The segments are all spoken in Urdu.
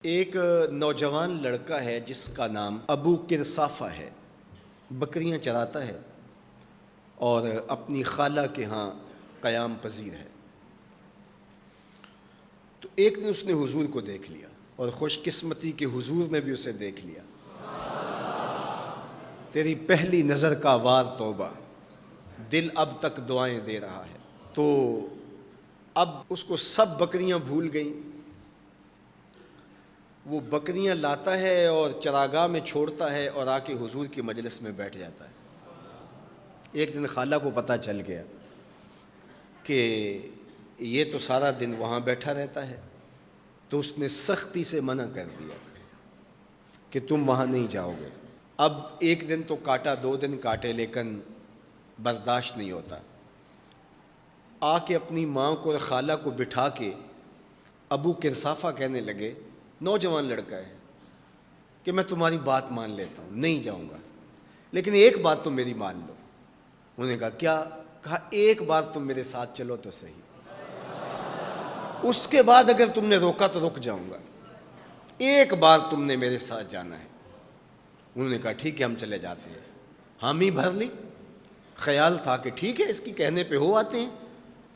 ایک نوجوان لڑکا ہے جس کا نام ابو قرصافہ ہے، بکریاں چراتا ہے اور اپنی خالہ کے ہاں قیام پذیر ہے۔ تو ایک دن اس نے حضور کو دیکھ لیا اور خوش قسمتی کہ حضور نے بھی اسے دیکھ لیا۔ تیری پہلی نظر کا وار توبہ، دل اب تک دعائیں دے رہا ہے۔ تو اب اس کو سب بکریاں بھول گئیں، وہ بکریاں لاتا ہے اور چراگاہ میں چھوڑتا ہے اور آ کے حضور کی مجلس میں بیٹھ جاتا ہے۔ ایک دن خالہ کو پتہ چل گیا کہ یہ تو سارا دن وہاں بیٹھا رہتا ہے، تو اس نے سختی سے منع کر دیا کہ تم وہاں نہیں جاؤ گے۔ اب ایک دن تو کاٹا، 2 دن کاٹے، لیکن برداشت نہیں ہوتا۔ آ کے اپنی ماں کو اور خالہ کو بٹھا کے ابو قرصافہ کہنے لگے، نوجوان لڑکا ہے، کہ میں تمہاری بات مان لیتا ہوں، نہیں جاؤں گا، لیکن ایک بات تو میری مان لو۔ انہوں نے کہا کیا؟ کہا ایک بار تم میرے ساتھ چلو تو صحیح، اس کے بعد اگر تم نے روکا تو رک جاؤں گا، ایک بار تم نے میرے ساتھ جانا ہے۔ انہوں نے کہا ٹھیک ہے ہم چلے جاتے ہیں۔ حامی بھر لی، خیال تھا کہ ٹھیک ہے اس کی کہنے پہ ہو آتے ہیں،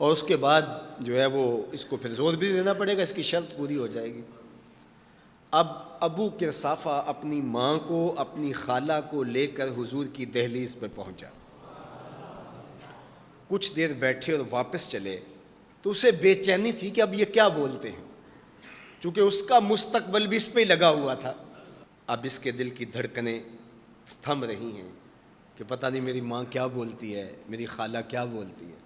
اور اس کے بعد جو ہے وہ اس کو پھر زور بھی دینا پڑے گا، اس کی شرط پوری ہو جائے گی۔ اب ابو قرصافہ اپنی ماں کو، اپنی خالہ کو لے کر حضور کی دہلیز پہ پہنچا۔ کچھ دیر بیٹھے اور واپس چلے تو اسے بے چینی تھی کہ اب یہ کیا بولتے ہیں، چونکہ اس کا مستقبل بھی اس پہ لگا ہوا تھا۔ اب اس کے دل کی دھڑکنیں تھم رہی ہیں کہ پتہ نہیں میری ماں کیا بولتی ہے، میری خالہ کیا بولتی ہے۔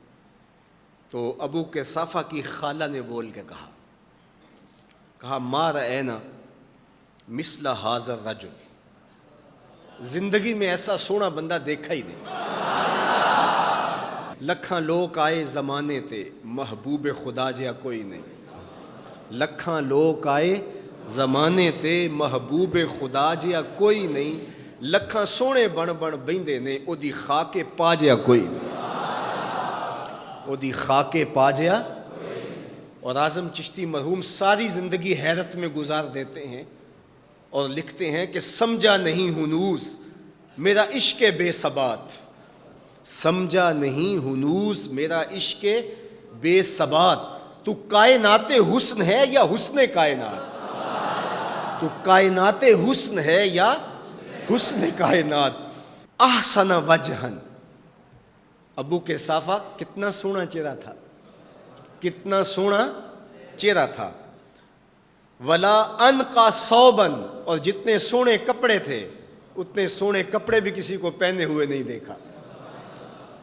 تو ابو قرصافہ کی خالہ نے بول کے کہا ما رأینا مثل ھذا الرجل، زندگی میں ایسا سونا بندہ دیکھا ہی نہیں۔ لکھاں لوگ آئے زمانے تے، محبوب خدا جیا کوئی نہیں۔ لکھاں لوگ آئے زمانے تے، محبوب خدا جیا کوئی نہیں۔ لکھاں سونے بن بیندے نے، او دی خاکے پا جیا کوئی نہیں، او دی خاکے پا جیا۔ اور اعظم چشتی مرحوم ساری زندگی حیرت میں گزار دیتے ہیں اور لکھتے ہیں کہ سمجھا نہیں ہنوز میرا عشق بے ثبات، سمجھا نہیں ہنوز میرا عشق بے ثبات، تو کائنات حسن ہے یا حسن کائنات، تو کائنات حسن ہے یا حسن کائنات۔ احسن وجہن، ابو قرصافہ کتنا سونا چہرہ تھا، کتنا سونا چہرہ تھا۔ ولا انقا ثوبن، اور جتنے سونے کپڑے تھے اتنے سونے کپڑے بھی کسی کو پہنے ہوئے نہیں دیکھا۔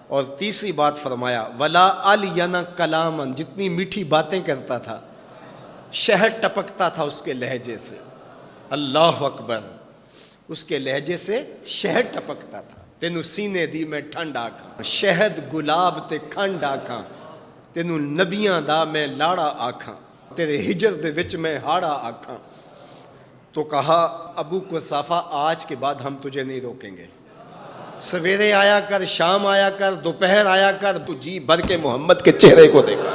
اور تیسری بات فرمایا ولا الین کلامن، جتنی میٹھی باتیں کرتا تھا، شہد ٹپکتا تھا اس کے لہجے سے۔ اللہ اکبر، اس کے لہجے سے شہد ٹپکتا تھا۔ تینو سینے دی میں ٹھنڈ آکھاں، شہد گلاب تے کھنڈ آکھاں، تینو نبیاں دا میں لاڑا آکھاں، تیرے ہجر دے وچ میں ہاڑا آکھاں۔ تو کہا ابو قرصافہ آج کے بعد ہم تجھے نہیں روکیں گے، سویرے آیا کر، شام آیا کر، دوپہر آیا کر، تو جی بھر کے محمد کے چہرے کو دیکھا۔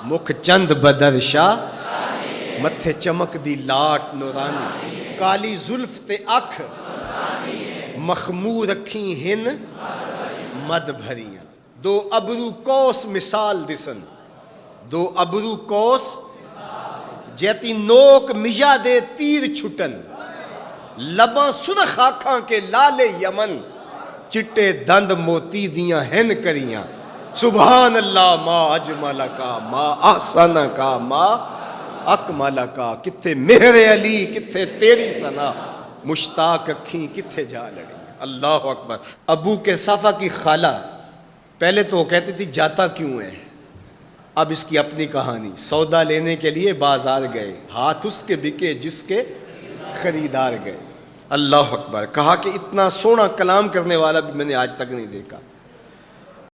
مکھ چند بدر شاہ، متھے چمک دی لاٹ نورانی، کالی زلف تے اکھ، مخمور رکھیں ہن مد بھریاں، دو ابرو کوس مثال دسن، دو ابرو کوس جیتی نوک مجا دے تیر چھٹن، لباں سرخ آنکھاں کے لال یمن، چٹے دند موتی دیاں ہن کریاں۔ سبحان اللہ ما اجمل کا، ما احسن کا، ما اکمل کا، کتھے مہر علی کتھے تیری ثنا، مشتاق اکھیں کتھے جا لڑی۔ اللہ اکبر۔ ابو قرصافہ کی خالہ پہلے تو وہ کہتی تھی جاتا کیوں ہے، اب اس کی اپنی کہانی۔ سودا لینے کے لیے بازار گئے، ہاتھ اس کے بکے جس کے خریدار گئے۔ اللہ اکبر۔ کہا کہ اتنا سونا کلام کرنے والا بھی میں نے آج تک نہیں دیکھا۔